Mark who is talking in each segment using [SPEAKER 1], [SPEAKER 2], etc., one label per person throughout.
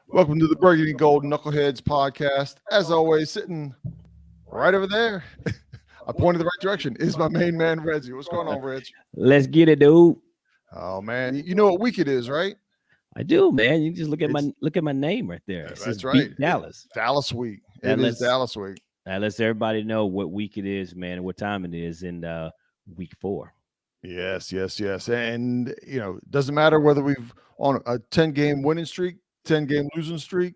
[SPEAKER 1] Welcome to the Burgundy Gold Knuckleheads podcast. As always, sitting right over there, I pointed the right direction, is my main man, Reggie. What's going on, Reg?
[SPEAKER 2] Let's get it, dude.
[SPEAKER 1] Oh, man. You know what week it is, right?
[SPEAKER 2] I do, man. You just look at
[SPEAKER 1] It's-
[SPEAKER 2] my name right there. It says
[SPEAKER 1] That's right.
[SPEAKER 2] Beat Dallas.
[SPEAKER 1] Dallas week.
[SPEAKER 2] That
[SPEAKER 1] It is
[SPEAKER 2] lets-
[SPEAKER 1] Dallas week.
[SPEAKER 2] That lets everybody know what week it is, man, and what time it is in week 4.
[SPEAKER 1] Yes. And, it doesn't matter whether we've on a 10-game winning streak, 10-game losing streak.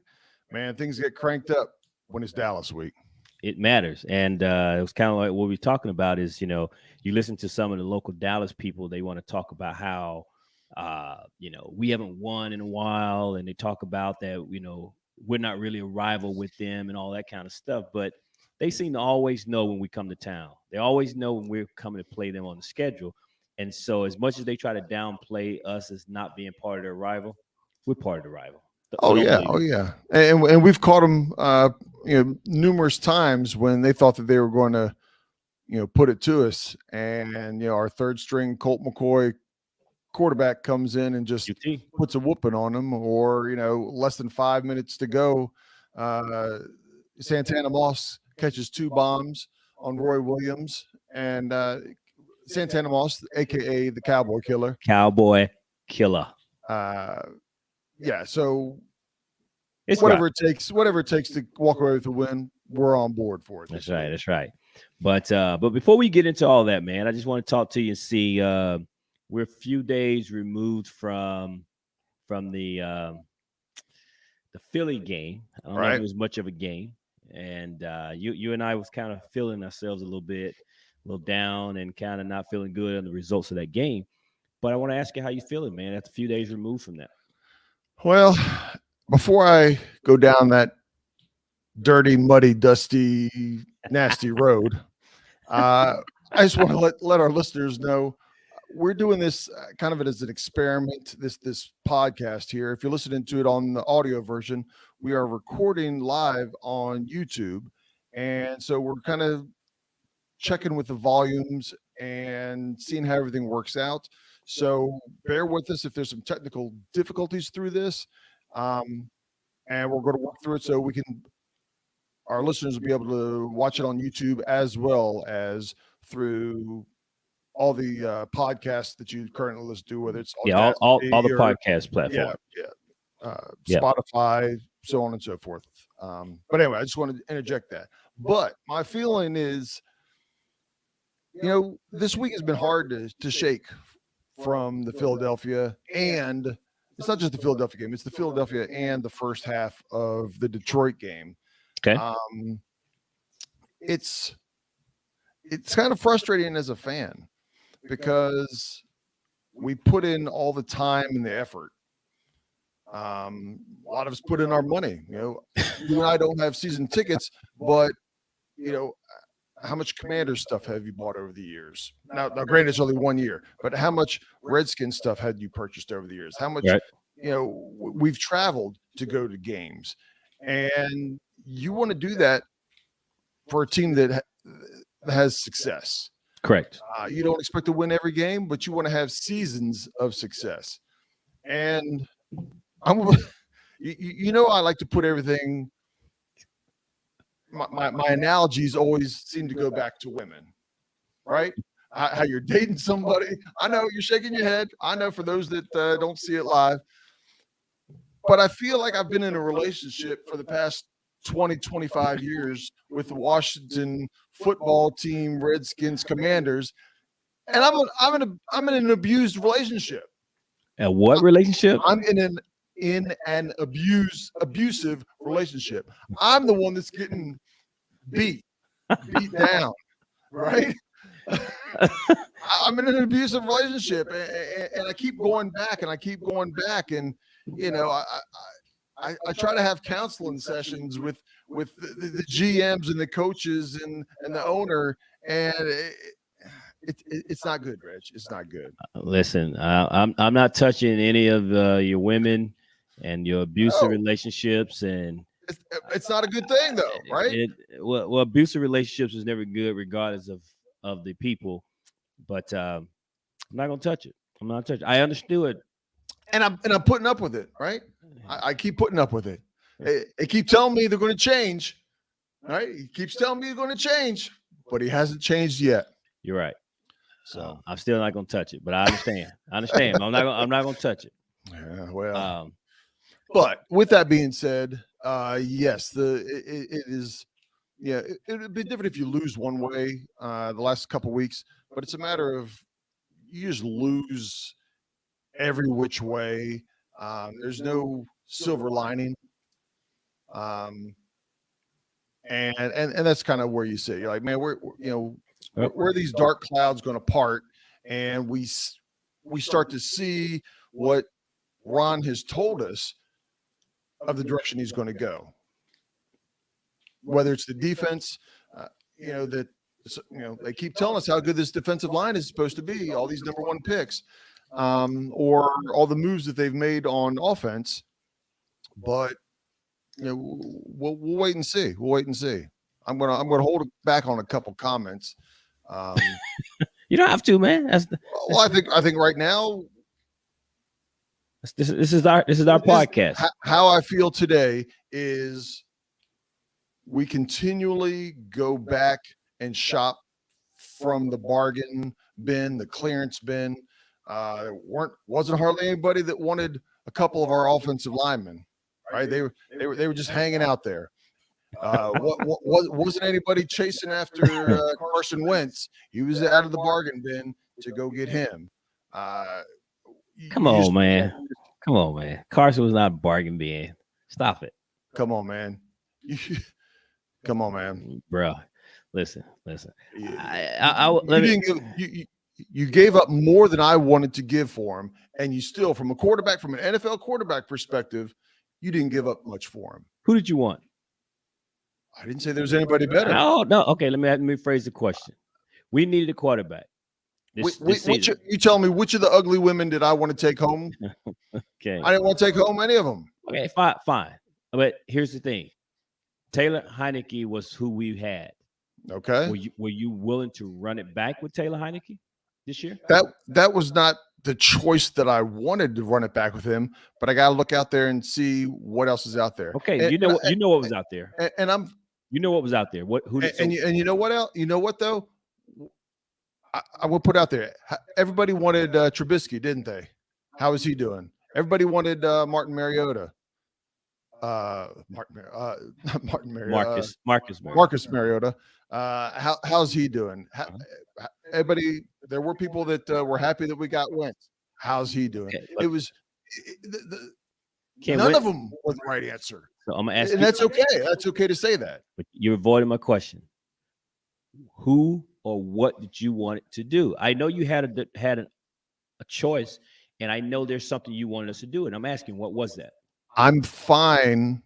[SPEAKER 1] Man, things get cranked up when it's Dallas week.
[SPEAKER 2] It matters, and it was kind of like what we're talking about is, you listen to some of the local Dallas people. They want to talk about how, we haven't won in a while, and they talk about that, we're not really a rival with them and all that kind of stuff. But they seem to always know when we come to town. They always know when we're coming to play them on the schedule. And so as much as they try to downplay us as not being part of their rival, we're part of the rival.
[SPEAKER 1] Oh yeah. And we've caught them, numerous times when they thought that they were going to, put it to us. And, our third string Colt McCoy quarterback comes in and just puts a whooping on them, or, less than 5 minutes to go. Santana Moss catches 2 bombs on Roy Williams, and Santana Moss, aka the Cowboy Killer. Yeah, so
[SPEAKER 2] it's
[SPEAKER 1] whatever it takes to walk away with a win, we're on board for it.
[SPEAKER 2] That's right. But before we get into all that, man, I just want to talk to you and see. We're a few days removed from the Philly game. I don't know if it was much of a game, and you and I was kind of feeling ourselves a little down, and kind of not feeling good on the results of that game. But I want to ask you how you feeling, man, after a few days removed from that.
[SPEAKER 1] Well, before I go down that dirty, muddy, dusty, nasty road, I just want to let our listeners know we're doing this kind of as an experiment, this podcast here. If you're listening to it on the audio version, we are recording live on YouTube. And so we're kind of checking with the volumes and seeing how everything works out. So bear with us if there's some technical difficulties through this. And we're going to work through it so our listeners will be able to watch it on YouTube as well as through all the podcasts that you currently listen to, whether it's
[SPEAKER 2] all the podcast platforms.
[SPEAKER 1] Spotify, so on and so forth. But anyway, I just wanted to interject that. But my feeling is, this week has been hard to shake from the Philadelphia, and it's not just the Philadelphia game, it's the Philadelphia and the first half of the Detroit game.
[SPEAKER 2] Okay.
[SPEAKER 1] It's kind of frustrating as a fan because we put in all the time and the effort. A lot of us put in our money. You and I don't have season tickets, but how much Commander stuff have you bought over the years? Now granted, it's only 1 year, but how much Redskin stuff had you purchased over the years? How much, we've traveled to go to games, and you want to do that for a team that has success.
[SPEAKER 2] Correct.
[SPEAKER 1] You don't expect to win every game, but you want to have seasons of success. And I like to put everything. My analogies always seem to go back to women, right? How you're dating somebody. I know you're shaking your head. I know for those that don't see it live, but I feel like I've been in a relationship for the past 20, 25 years with the Washington football team, Redskins, Commanders, and I'm in an abused relationship.
[SPEAKER 2] A what relationship?
[SPEAKER 1] I'm in an abusive relationship. I'm the one that's getting beat down, right? I'm in an abusive relationship, and I keep going back, and I try to have counseling sessions with the GMs and the coaches and the owner, and it's not good, Reg. It's not good.
[SPEAKER 2] Listen, I'm not touching any of your women and your abusive relationships, and
[SPEAKER 1] it's not a good thing, though, right?
[SPEAKER 2] Well, abusive relationships is never good, regardless of the people. But I'm not gonna touch it. I understood,
[SPEAKER 1] and I'm putting up with it, right? I keep putting up with it. They keep telling me they're going to change. Right? He keeps telling me he's going to change, but he hasn't changed yet.
[SPEAKER 2] You're right.
[SPEAKER 1] So
[SPEAKER 2] I'm still not going to touch it, but I understand. I'm not going to touch it.
[SPEAKER 1] yeah, well, but with that being said, yes, it is. Yeah, it would be different if you lose one way the last couple weeks, but it's a matter of you just lose every which way. There's no silver lining. And that's kind of where you sit. You're like, man, where are these dark clouds going to part, and we start to see what Ron has told us of the direction he's going to go. Whether it's the defense, that they keep telling us how good this defensive line is supposed to be, all these number one picks, or all the moves that they've made on offense. But we'll wait and see. We'll wait and see. I'm gonna hold back on a couple comments.
[SPEAKER 2] You don't have to, man.
[SPEAKER 1] Well, I think right now
[SPEAKER 2] this is our podcast.
[SPEAKER 1] How I feel today is we continually go back and shop from the bargain bin, the clearance bin. Wasn't hardly anybody that wanted a couple of our offensive linemen. Right? They were just hanging out there. Wasn't anybody chasing after Carson Wentz? He was out of the bargain bin to go get him.
[SPEAKER 2] Come on, man. Carson was not bargain bin. Stop it.
[SPEAKER 1] Come on, man. Come on, man.
[SPEAKER 2] Bro, listen.
[SPEAKER 1] You gave up more than I wanted to give for him, and you still, from an NFL quarterback perspective, you didn't give up much for him.
[SPEAKER 2] Who did you want?
[SPEAKER 1] I didn't say there was anybody better.
[SPEAKER 2] Oh, no. Okay, let me phrase the question. We needed a quarterback.
[SPEAKER 1] You tell me, which of the ugly women did I want to take home?
[SPEAKER 2] Okay.
[SPEAKER 1] I didn't want to take home any of them.
[SPEAKER 2] Okay, fine. But here's the thing. Taylor Heinicke was who we had.
[SPEAKER 1] Okay.
[SPEAKER 2] Were you willing to run it back with Taylor Heinicke this year?
[SPEAKER 1] That was not the choice that I wanted to run it back with him, but I got to look out there and see what else is out there.
[SPEAKER 2] Okay, you know what was out there,
[SPEAKER 1] you
[SPEAKER 2] know what was out there.
[SPEAKER 1] You know what else? You know what though? I will put out there. Everybody wanted Trubisky, didn't they? How is he doing? Everybody wanted Martin Mariota. Marcus Mariota. How's he doing? Everybody. There were people that were happy that we got Wentz. How's he doing? It was none of them was the right answer.
[SPEAKER 2] So I'm gonna ask,
[SPEAKER 1] and that's okay. That's okay to say that.
[SPEAKER 2] But you're avoiding my question. Who or what did you want it to do? I know you had a choice, and I know there's something you wanted us to do, and I'm asking, what was that?
[SPEAKER 1] I'm fine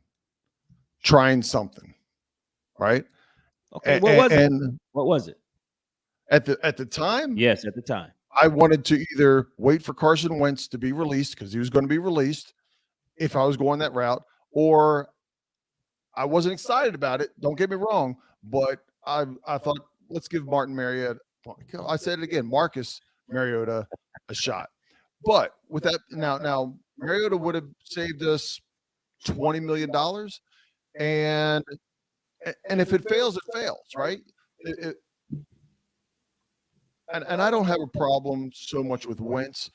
[SPEAKER 1] trying something, right?
[SPEAKER 2] Okay, what was it?
[SPEAKER 1] At the time?
[SPEAKER 2] Yes, at the time.
[SPEAKER 1] I wanted to either wait for Carson Wentz to be released because he was going to be released if I was going that route, or I wasn't excited about it. Don't get me wrong, but I thought, let's give Martin Mariota, I said it again, Marcus Mariota a shot. But with that, now Mariota would have saved us $20 million. And if it fails, it fails, right? And I don't have a problem so much with Wentz,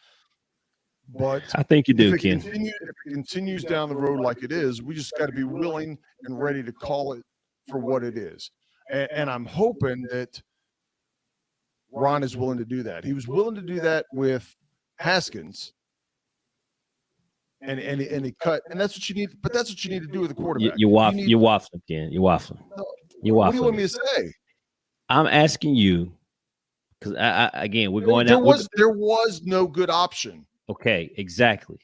[SPEAKER 1] but
[SPEAKER 2] I think you do,
[SPEAKER 1] Ken.
[SPEAKER 2] If
[SPEAKER 1] it continues down the road like it is, we just got to be willing and ready to call it for what it is. And I'm hoping that Ron is willing to do that. He was willing to do that with Haskins. And he cut, and that's what you need. But that's what you need to do with a quarterback.
[SPEAKER 2] You're waffling, Ken. You're waffling.
[SPEAKER 1] What do you want me to say?
[SPEAKER 2] I'm asking you because again, we're going
[SPEAKER 1] there was no good option.
[SPEAKER 2] Okay, exactly.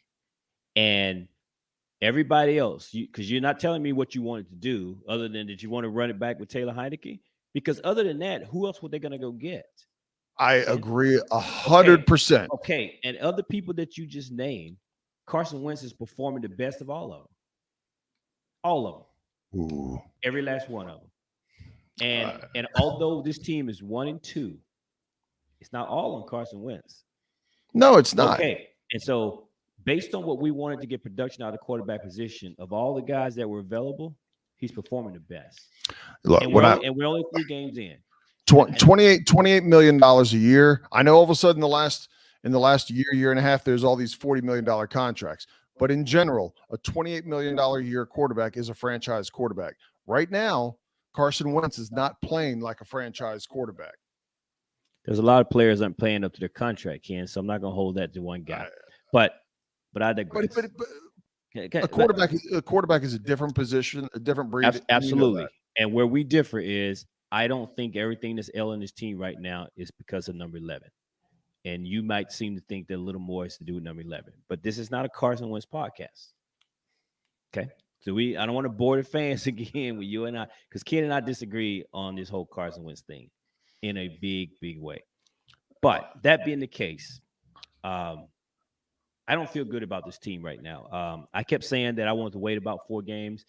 [SPEAKER 2] And everybody else, because you're not telling me what you wanted to do, other than that you want to run it back with Taylor Heinicke. Because other than that, who else were they going to go get?
[SPEAKER 1] I agree 100%.
[SPEAKER 2] Okay, and other people that you just named, Carson Wentz is performing the best of all of them. All of them.
[SPEAKER 1] Ooh.
[SPEAKER 2] Every last one of them. And although this team is 1-2, it's not all on Carson Wentz.
[SPEAKER 1] No, it's not.
[SPEAKER 2] Okay. And so based on what we wanted to get production out of the quarterback position, of all the guys that were available, he's performing the best.
[SPEAKER 1] Look,
[SPEAKER 2] And we're only 3 games in.
[SPEAKER 1] 28 million dollars a year. I know all of a sudden in the last year and a half, there's all these $40 million contracts. But in general, a $28 million a year quarterback is a franchise quarterback. Right now, Carson Wentz is not playing like a franchise quarterback.
[SPEAKER 2] There's a lot of players aren't playing up to their contract, Ken, so I'm not going to hold that to one guy. But I digress.
[SPEAKER 1] But a quarterback is a different position, a different breed.
[SPEAKER 2] Absolutely. You know, and where we differ is I don't think everything that's ailing this team right now is because of number 11. And you might seem to think that a little more is to do with number 11. But this is not a Carson Wentz podcast. Okay? So I don't want to bore the fans again with you and I, because Ken and I disagree on this whole Carson Wentz thing in a big, big way. But that being the case, I don't feel good about this team right now. I kept saying that I wanted to wait about 4 games.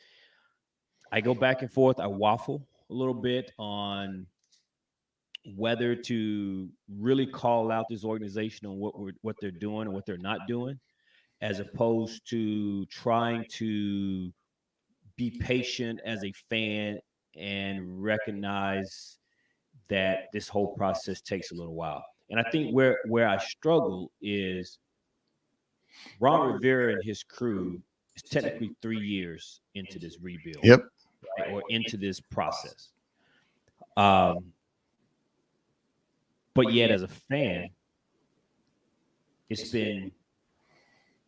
[SPEAKER 2] I go back and forth. I waffle a little bit on whether to really call out this organization on what they're doing and what they're not doing, as opposed to trying to be patient as a fan and recognize that this whole process takes a little while. And I think where I struggle is Ron Rivera and his crew is technically 3 years into this rebuild.
[SPEAKER 1] Yep.
[SPEAKER 2] Right, or into this process. But yet, as a fan, it's been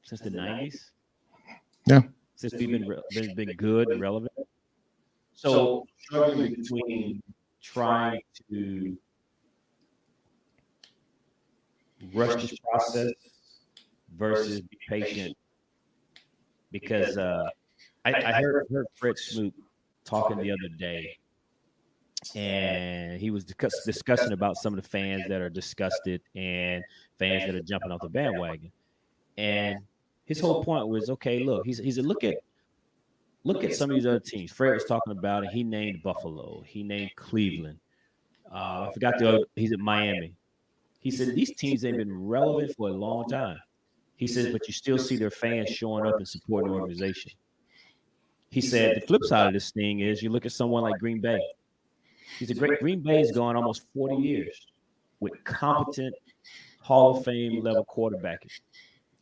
[SPEAKER 2] since the 90s.
[SPEAKER 1] Yeah.
[SPEAKER 2] Since we've been good and relevant. So struggling between trying to rush this process versus be patient, because I heard Fred Smoot talking the other day, and he was discussing about some of the fans that are disgusted and fans that are jumping off the bandwagon. And his whole point was, okay, look, he said, look at some of these other teams. Fred was talking about it. He named Buffalo. He named Cleveland. I forgot he's at Miami. He said these teams ain't been relevant for a long time. He says, but you still see their fans showing up and supporting the organization. He said the flip side of this thing is you look at someone like Green Bay. He's a great Green Bay has gone almost 40 years with competent Hall of Fame level quarterbacking.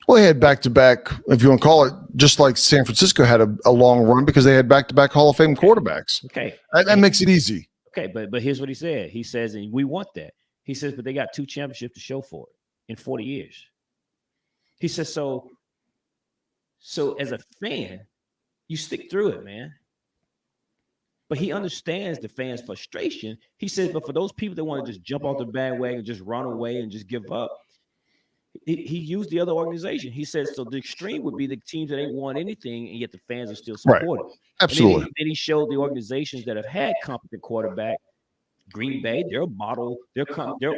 [SPEAKER 1] Well, they had back-to-back, if you want to call it, just like San Francisco had a long run because they had back-to-back Hall of Fame quarterbacks.
[SPEAKER 2] Okay.
[SPEAKER 1] That makes it easy.
[SPEAKER 2] Okay, but here's what he said. He says, and we want that. He says, but they got 2 championships to show for it in 40 years. He says, so as a fan, you stick through it, man. But he understands the fans' frustration. He says, but for those people that want to just jump off the bandwagon, just run away and just give up, he used the other organization. He said, so the extreme would be the teams that ain't won anything, and yet the fans are still supporting.
[SPEAKER 1] Right. Absolutely.
[SPEAKER 2] And then he showed the organizations that have had competent quarterback. Green Bay, they're a model. They're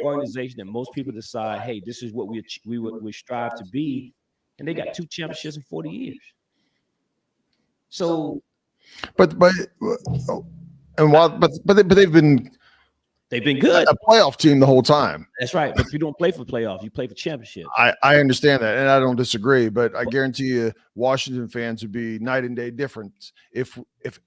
[SPEAKER 2] organization that most people decide, hey, this is what we strive to be, and they got 2 championships in 40 years. So, but they've been good.
[SPEAKER 1] A playoff team the whole time.
[SPEAKER 2] That's right. But you don't play for playoffs. You play for championship.
[SPEAKER 1] I understand that, and I don't disagree. But I guarantee you, Washington fans would be night and day different if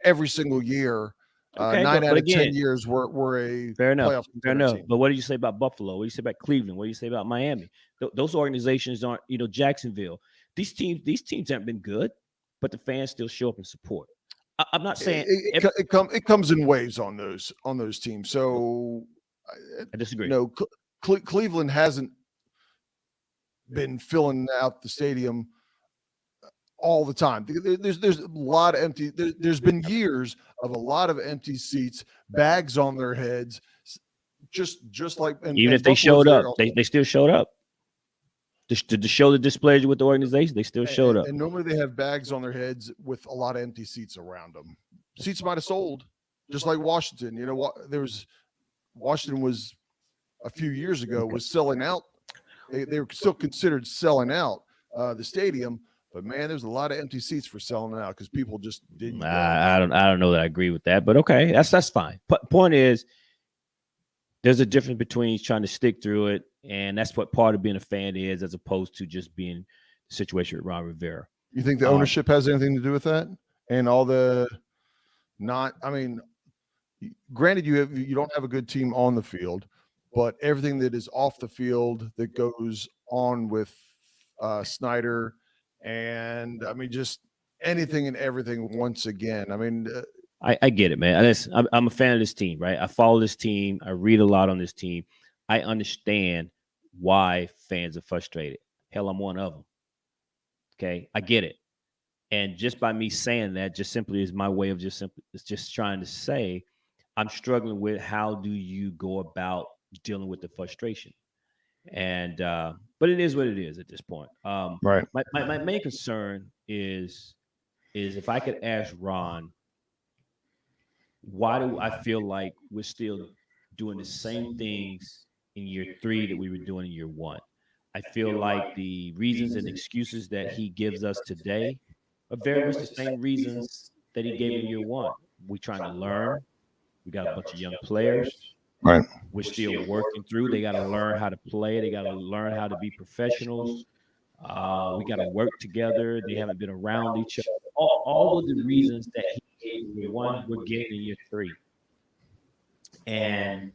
[SPEAKER 1] every single year, 9 out of 10 years, were a
[SPEAKER 2] fair enough.
[SPEAKER 1] playoff
[SPEAKER 2] Fair enough.
[SPEAKER 1] team.
[SPEAKER 2] But what do you say about Buffalo? What do you say about Cleveland? What do you say about Miami? Those organizations aren't, Jacksonville. These teams haven't been good, but the fans still show up and support. I'm not saying
[SPEAKER 1] it comes in waves on those teams. So
[SPEAKER 2] I disagree.
[SPEAKER 1] Cleveland hasn't been filling out the stadium all the time. There's a lot of empty. There's been years of a lot of empty seats, bags on their heads, just like
[SPEAKER 2] even if they showed up, they still showed up. To show the displeasure with the organization, they still showed up.
[SPEAKER 1] And normally they have bags on their heads with a lot of empty seats around them. Seats might have sold, just like Washington. Washington was a few years ago was selling out. They were still considered selling out the stadium, but man, there's a lot of empty seats for selling out because people just didn't.
[SPEAKER 2] I don't know that I agree with that, but okay, that's fine. Point is, there's a difference between trying to stick through it, and that's what part of being a fan is, as opposed to just being situation with Ron Rivera.
[SPEAKER 1] You think the ownership has anything to do with that? And all the I mean, granted, you don't have a good team on the field, but everything that is off the field that goes on with Snyder, and I mean, just anything and everything. Once again, I mean,
[SPEAKER 2] I get it, man. I'm a fan of this team, right? I follow this team. I read a lot on this team. I understand why fans are frustrated. Hell, I'm one of them. Okay, I get it. And just by me saying that, just simply is my way of just trying to say, I'm struggling with how do you go about dealing with the frustration. And but it is what it is at this point.
[SPEAKER 1] right.
[SPEAKER 2] My main concern is if I could ask Ron, why do I feel like we're still doing the same things in year 3 that we were doing in year 1? I feel like the reasons and excuses that he gives us today are very much the same reasons that he gave in year 1. We're trying to learn. We got a bunch of young players.
[SPEAKER 1] Right.
[SPEAKER 2] We're still working through. They got to learn how to play. They got to learn how to be professionals. We got to work together. They haven't been around each other. All of the reasons that he gave in year 1, we're getting in year 3. And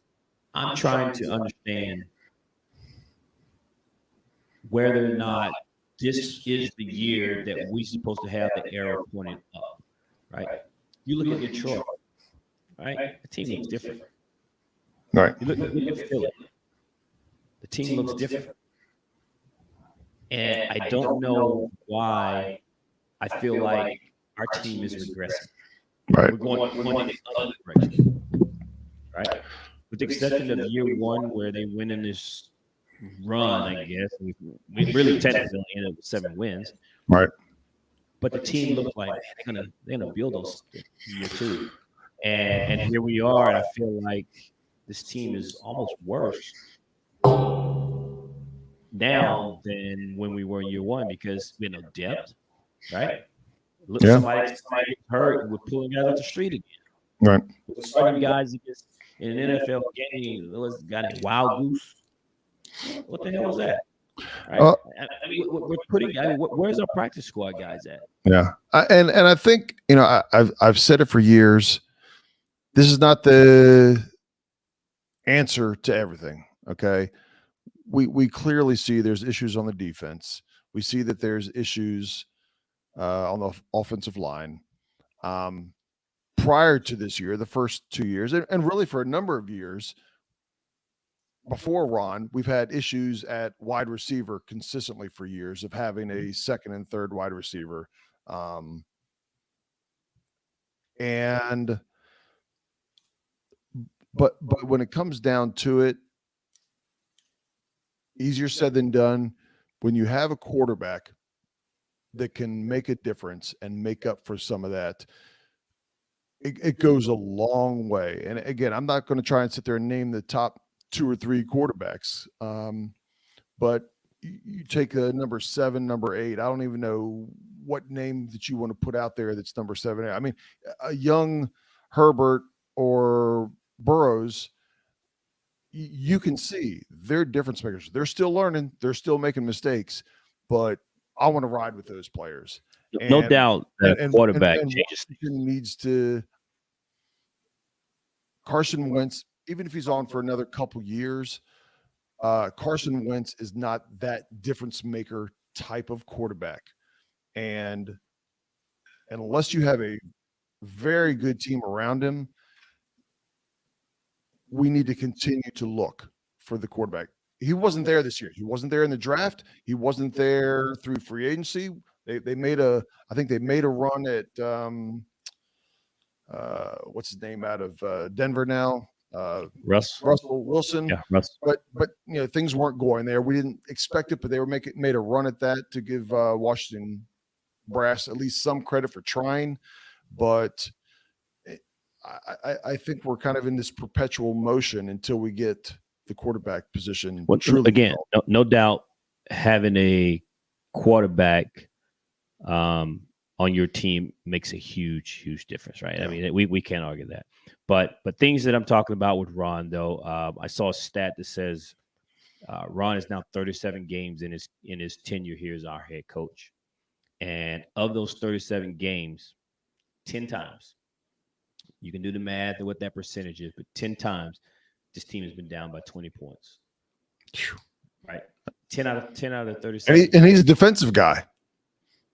[SPEAKER 2] I'm trying to understand whether or not this is the year that we're supposed to have the arrow pointed up, right? You look at Detroit, right? The team looks different.
[SPEAKER 1] Right.
[SPEAKER 2] You look at Philly. The team looks different. And I don't know why I feel like our team is regressing.
[SPEAKER 1] Right.
[SPEAKER 2] We're going in the other direction, right? With the exception of year 1, where they went in this run, I guess. We really technically ended up with 7 wins.
[SPEAKER 1] Right.
[SPEAKER 2] But the team looked like they're gonna build on something in year 2. And here we are, and I feel like this team is almost worse now than when we were in year 1 because we had no depth, right? Look,
[SPEAKER 1] Yeah.
[SPEAKER 2] somebody gets hurt, and we're pulling guys off the street again.
[SPEAKER 1] Right.
[SPEAKER 2] We're starting guys against in an NFL game. There was a guy named Wild Goose. What the hell was that? Right? I mean, we're putting. I mean, where's our practice squad guys at?
[SPEAKER 1] Yeah, and I think I've said it for years. This is not the answer to everything. Okay, we clearly see there's issues on the defense. We see that there's issues on the offensive line. Prior to this year, the first 2 years, and really for a number of years before Ron, we've had issues at wide receiver consistently for years of having a second and third wide receiver. And but when it comes down to it, easier said than done. When you have a quarterback that can make a difference and make up for some of that, it goes a long way. And again, I'm not going to try and sit there and name the top 2 or 3 quarterbacks, but you take a number 7, number 8. I don't even know what name that you want to put out there that's number 7. I mean, a young Herbert or Burrows, you can see they're difference makers. They're still learning. They're still making mistakes, but I want to ride with those players.
[SPEAKER 2] No doubt that quarterback changes.
[SPEAKER 1] Needs to Carson Wentz, even if he's on for another couple years, Carson Wentz is not that difference maker type of quarterback. And unless you have a very good team around him, we need to continue to look for the quarterback. He wasn't there this year. He wasn't there in the draft. He wasn't there through free agency. They made a run at what's his name out of Denver now? Russell Wilson.
[SPEAKER 2] Yeah, Russ.
[SPEAKER 1] But things weren't going there. We didn't expect it, but they made a run at that to give Washington brass at least some credit for trying. But I think we're kind of in this perpetual motion until we get the quarterback position.
[SPEAKER 2] Again, no doubt having a quarterback on your team makes a huge difference, right? Yeah. I mean, we can't argue that. But things that I'm talking about with Ron, though, I saw a stat that says Ron is now 37 games in his tenure here as our head coach, and of those 37 games, 10 times you can do the math and what that percentage is, but 10 times this team has been down by 20 points. Right, 10 out of 37,
[SPEAKER 1] and he's a defensive guy.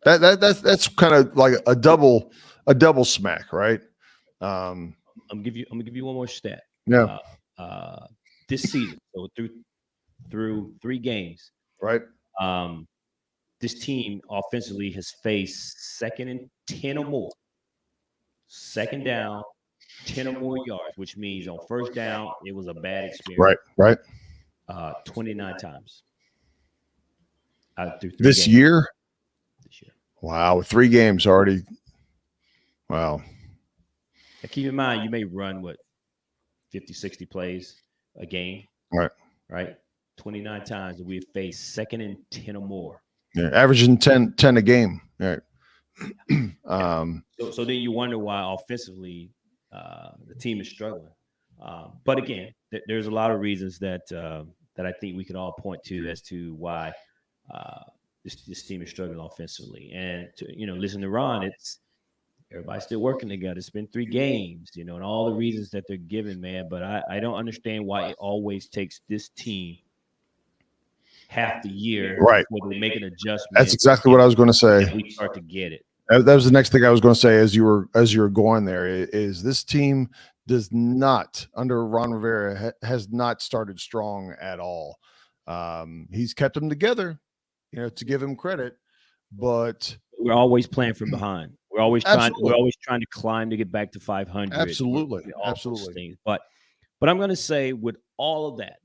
[SPEAKER 1] That's kind of like a double smack, right?
[SPEAKER 2] I'm gonna give you one more stat.
[SPEAKER 1] Yeah.
[SPEAKER 2] This season, so through 3 games,
[SPEAKER 1] Right.
[SPEAKER 2] this team offensively has faced 2nd and 10 or more, 2nd down, 10 or more yards, which means on 1st down it was a bad experience.
[SPEAKER 1] Right.
[SPEAKER 2] 29 times through 3
[SPEAKER 1] This
[SPEAKER 2] games.
[SPEAKER 1] year.
[SPEAKER 2] This year.
[SPEAKER 1] Wow, 3 games already. Wow.
[SPEAKER 2] Now keep in mind, you may run 50, 60 plays a game. Right. 29 times that we've faced 2nd and 10 or more.
[SPEAKER 1] Yeah, averaging 10 a game. Right.
[SPEAKER 2] So then you wonder why offensively the team is struggling. But again, there's a lot of reasons that I think we could all point to as to why this team is struggling offensively. And listen to Ron, it's everybody's still working together. It's been 3 games, and all the reasons that they're given, man. But I don't understand why it always takes this team half the year before they make an adjustment.
[SPEAKER 1] That's exactly what I was going to say.
[SPEAKER 2] We start to get it.
[SPEAKER 1] That was the next thing I was going to say as you were going there. Is this team does not, under Ron Rivera, has not started strong at all. He's kept them together, to give him credit, but
[SPEAKER 2] we're always playing from behind. We're always trying to climb to get back to 500.
[SPEAKER 1] Absolutely.
[SPEAKER 2] Things. But I'm going to say, with all of that,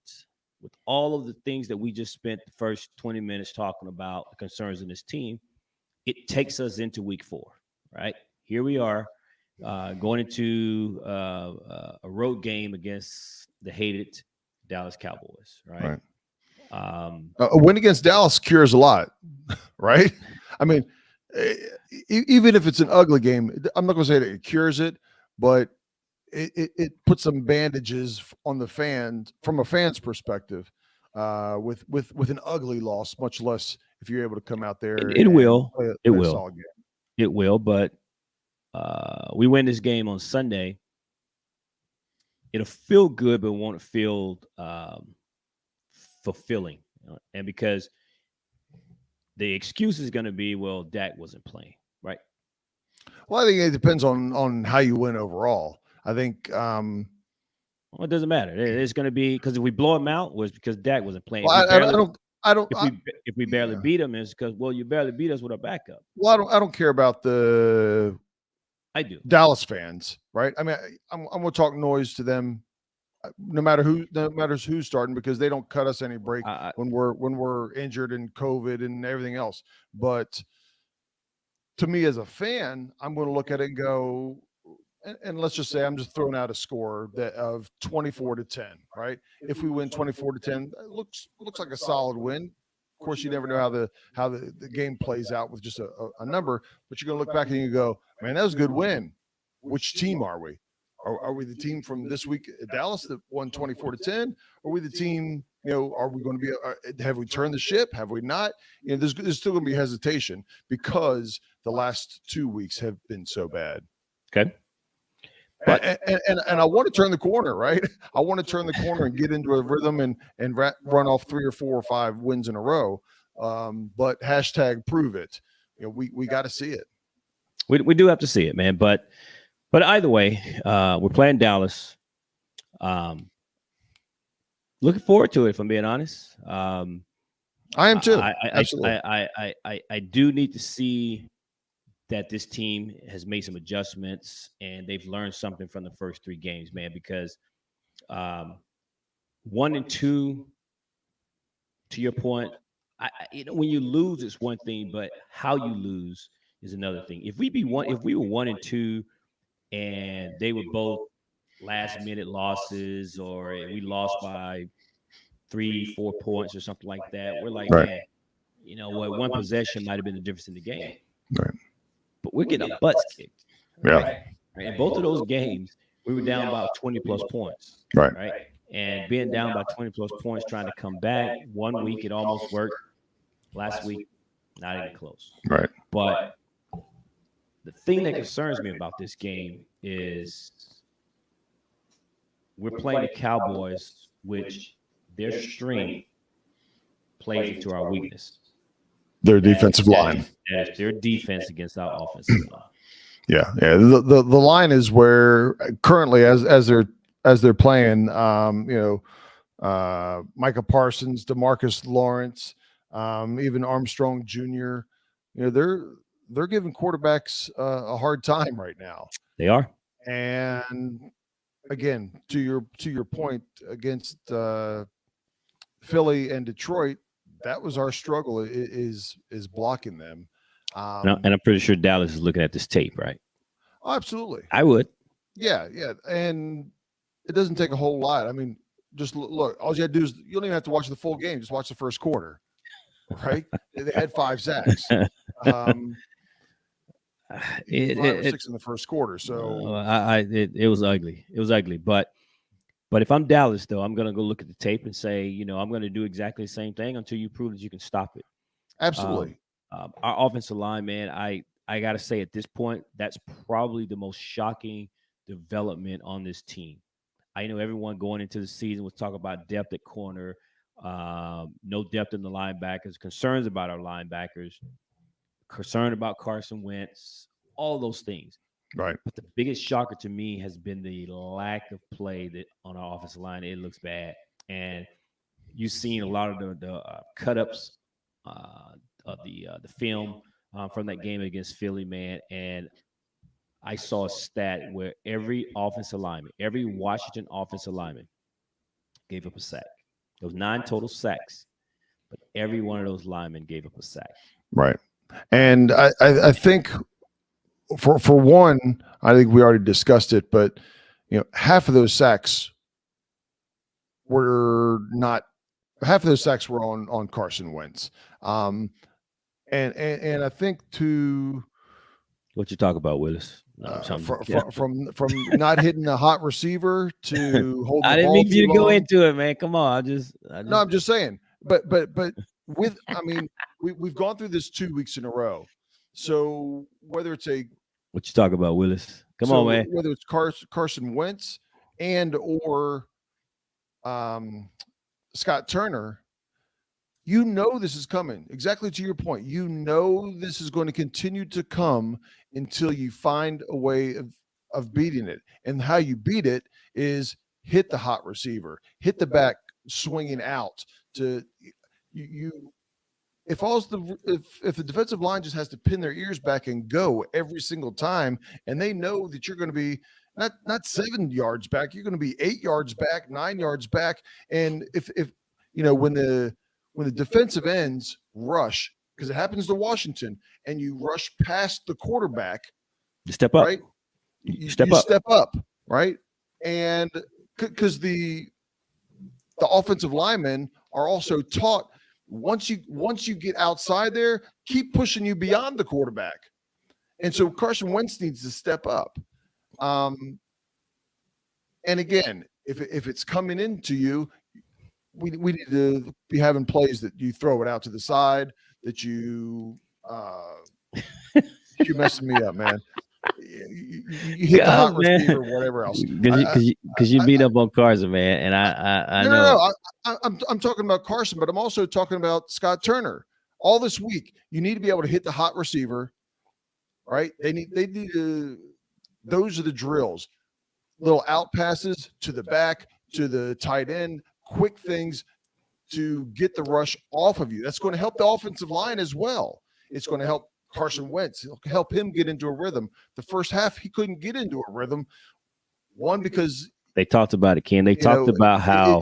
[SPEAKER 2] with all of the things that we just spent the first 20 minutes talking about, the concerns in this team, it takes us into week 4, right? Here we are going into a road game against the hated Dallas Cowboys, right?
[SPEAKER 1] A win against Dallas cures a lot, right? I mean, even if it's an ugly game, I'm not going to say that it cures it, but it puts some bandages on the fans from a fan's perspective with an ugly loss, much less if you're able to come out there.
[SPEAKER 2] It will.
[SPEAKER 1] It will.
[SPEAKER 2] It will. But we win this game on Sunday. It'll feel good, but won't feel fulfilling. And because the excuse is going to be, well, Dak wasn't playing, right?
[SPEAKER 1] Well, I think it depends on how you win overall. I think
[SPEAKER 2] well, it doesn't matter. It's going to be because if we blow him out, was because Dak wasn't playing.
[SPEAKER 1] Well,
[SPEAKER 2] If we barely beat him, it's because you barely beat us with our backup.
[SPEAKER 1] Well, I don't care about the Dallas fans, right? I mean, I'm going to talk noise to them, no matters who's starting, because they don't cut us any break when we're injured and COVID and everything else. But to me as a fan, I'm going to look at it and go, and let's just say I'm just throwing out a score of 24-10, right? If we win 24-10, it looks like a solid win. Of course, you never know how the game plays out with just a number, but you're going to look back and you go, man, that was a good win. Which team are we? Are we the team from this week at Dallas that won 24-10? Are we the team, are we going to be, have we turned the ship? Have we not? There's still going to be hesitation because the last 2 weeks have been so bad.
[SPEAKER 2] Okay.
[SPEAKER 1] But and I want to turn the corner, right? I want to turn the corner and get into a rhythm and run off 3 or 4 or 5 wins in a row. But hashtag prove it. We got to see it.
[SPEAKER 2] We do have to see it, man. But either way, we're playing Dallas. Looking forward to it, if I'm being honest.
[SPEAKER 1] I am too. Absolutely.
[SPEAKER 2] I do need to see that this team has made some adjustments and they've learned something from the first 3 games, man, because 1 and 2, to your point, when you lose, it's one thing, but how you lose is another thing. If we were 1 and 2 and they were both last minute losses, or we lost by 3-4 points or something like that, we're like, man, one possession might have been the difference in the game.
[SPEAKER 1] Right.
[SPEAKER 2] But we're getting our butts kicked.
[SPEAKER 1] Yeah.
[SPEAKER 2] Right? In both of those games, we were down about 20 plus points.
[SPEAKER 1] Right.
[SPEAKER 2] and being down by 20 plus points, trying to come back. 1 week it almost worked. Last week, not even close.
[SPEAKER 1] Right.
[SPEAKER 2] But the thing that concerns me about this game is we're playing the Cowboys, which their strength plays into our weakness.
[SPEAKER 1] Their defensive line.
[SPEAKER 2] That is their defense against our offensive line.
[SPEAKER 1] Yeah. The line is where currently as they're playing, Micah Parsons, DeMarcus Lawrence, even Armstrong Jr. They're giving quarterbacks a hard time right now.
[SPEAKER 2] They are.
[SPEAKER 1] And again, to your point, against Philly and Detroit, that was our struggle is blocking them.
[SPEAKER 2] And I'm pretty sure Dallas is looking at this tape, right?
[SPEAKER 1] Absolutely.
[SPEAKER 2] I would.
[SPEAKER 1] Yeah. And it doesn't take a whole lot. I mean, just look, all you got to do is you don't even have to watch the full game. Just watch the first quarter, right? They had 5 sacks. 5 or 6 in the first quarter. So
[SPEAKER 2] it was ugly. It was ugly. But if I'm Dallas, though, I'm going to go look at the tape and say, I'm going to do exactly the same thing until you prove that you can stop it.
[SPEAKER 1] Absolutely.
[SPEAKER 2] Our offensive line, man, I got to say at this point, that's probably the most shocking development on this team. I know everyone going into the season was talking about depth at corner, no depth in the linebackers, concerns about our linebackers, concern about Carson Wentz, all those things.
[SPEAKER 1] Right.
[SPEAKER 2] But the biggest shocker to me has been the lack of play that on our offensive line. It looks bad. And you've seen a lot of the cut-ups of the film from that game against Philly, man. And I saw a stat where every offensive lineman, every Washington offensive lineman gave up a sack. There was 9 total sacks, but every one of those linemen gave up a sack.
[SPEAKER 1] Right. And I think for one, I think we already discussed it, but half of those sacks were on Carson Wentz. And I think to
[SPEAKER 2] what you talk about, Willis? No,
[SPEAKER 1] from not hitting a hot receiver to holding.
[SPEAKER 2] I didn't mean for you to go into it, man. Come on,
[SPEAKER 1] No, I'm just saying. But we've gone through this 2 weeks in a row. So whether it's
[SPEAKER 2] what you talk about, Willis? Come on, man.
[SPEAKER 1] Whether it's Carson Wentz and or Scott Turner, this is coming. Exactly to your point. This is going to continue to come until you find a way of beating it. And how you beat it is hit the hot receiver, hit the back swinging out to you. If the defensive line just has to pin their ears back and go every single time, and they know that you're going to be not 7 yards back, you're going to be 8 yards back, 9 yards back, and if when the defensive ends rush, because it happens to Washington, and you rush past the quarterback,
[SPEAKER 2] you step up,
[SPEAKER 1] right? You step up, right? And because the offensive linemen are also taught once you get outside there, keep pushing you beyond the quarterback, and so Carson Wentz needs to step up. And again, if it's coming into you, we need to be having plays that you throw it out to the side, that you're messing me up, man. You hit the hot receiver, whatever else.
[SPEAKER 2] Because you beat up on Carson, man, and I know.
[SPEAKER 1] No, I'm talking about Carson, but I'm also talking about Scott Turner. All this week, you need to be able to hit the hot receiver, right? They need to. Those are the drills. Little out passes to the back, to the tight end, quick things to get the rush off of you. That's going to help the offensive line as well. It's going to help Carson Wentz. It'll help him get into a rhythm. The first half, he couldn't get into a rhythm. One, because
[SPEAKER 2] they talked about it, Ken. They talked about how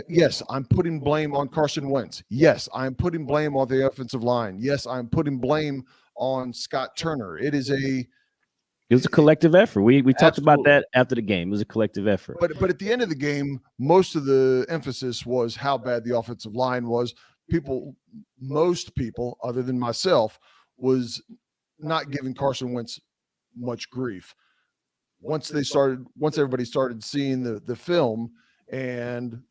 [SPEAKER 1] yes, I'm putting blame on Carson Wentz. Yes, I'm putting blame on the offensive line. Yes, I'm putting blame on Scott Turner. It was
[SPEAKER 2] a collective effort. We talked about that after the game. It was a collective effort.
[SPEAKER 1] But at the end of the game, most of the emphasis was how bad the offensive line was. Most people, other than myself, was not giving Carson Wentz much grief. once everybody started seeing the film, and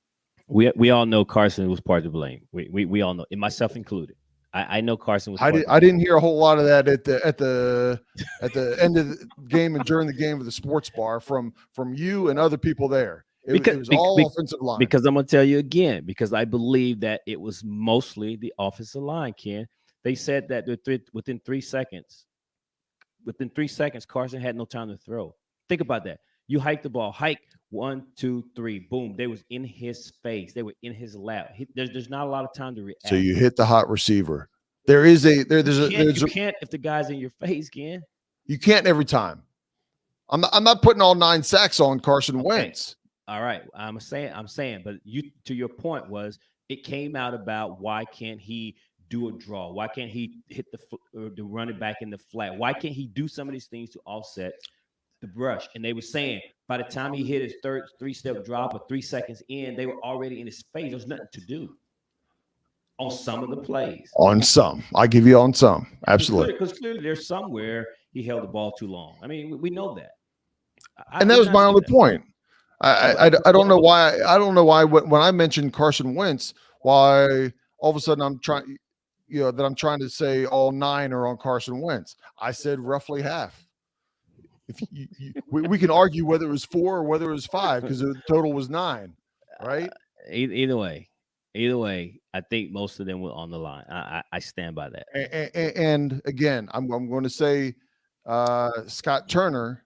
[SPEAKER 2] we all know Carson was part to blame. We all know, and myself included. I know Carson was.
[SPEAKER 1] I didn't hear a whole lot of that at the end of the game and during the game of the sports bar from you and other people there. It was all offensive line.
[SPEAKER 2] Because I'm going to tell you again, because I believe that it was mostly the offensive line, Ken. They said that within 3 seconds, Carson had no time to throw. Think about that. You hike the ball, 1, 2, 3, boom. They was in his face. They were in his lap. There's not a lot of time to react.
[SPEAKER 1] So you hit the hot receiver. You
[SPEAKER 2] can't if the guy's in your face, Ken.
[SPEAKER 1] You can't every time. I'm not putting all 9 sacks on Carson Wentz.
[SPEAKER 2] All right, I'm saying, but to your point was it came out about why can't he do a draw? Why can't he hit the running back in the flat? Why can't he do some of these things to offset the brush? And they were saying by the time he hit his third 3-step drop or 3 seconds in, they were already in his face. There's nothing to do on some of the plays.
[SPEAKER 1] On some, I give you on some, absolutely.
[SPEAKER 2] Because clearly there's somewhere he held the ball too long. I mean, we know that.
[SPEAKER 1] And that was my only point. I don't know why. I don't know why when I mentioned Carson Wentz, why all of a sudden I'm trying to say all 9 are on Carson Wentz. I said roughly half. If we can argue whether it was 4 or whether it was 5 because the total was 9, right?
[SPEAKER 2] Either way, I think most of them were on the line. I stand by that.
[SPEAKER 1] And again, I'm going to say Scott Turner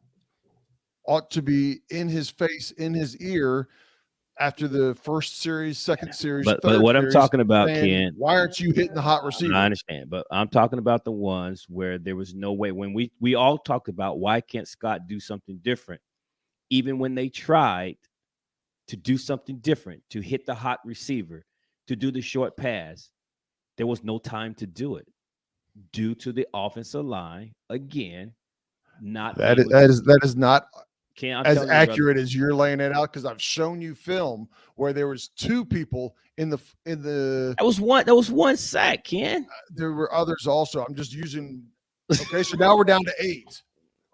[SPEAKER 1] ought to be in his face, in his ear after the first series, second series,
[SPEAKER 2] but what I'm talking about, Ken,
[SPEAKER 1] why aren't you hitting the hot receiver?
[SPEAKER 2] I understand, but I'm talking about the ones where there was no way. When we all talked about why can't Scott do something different, even when they tried to do something different, to hit the hot receiver, to do the short pass, there was no time to do it due to the offensive line again.
[SPEAKER 1] That is not as accurate as you're laying it out, because I've shown you film where there was 2 people in the
[SPEAKER 2] that was one sack, Ken.
[SPEAKER 1] There were others also. I'm just using. Okay, so now we're down to 8,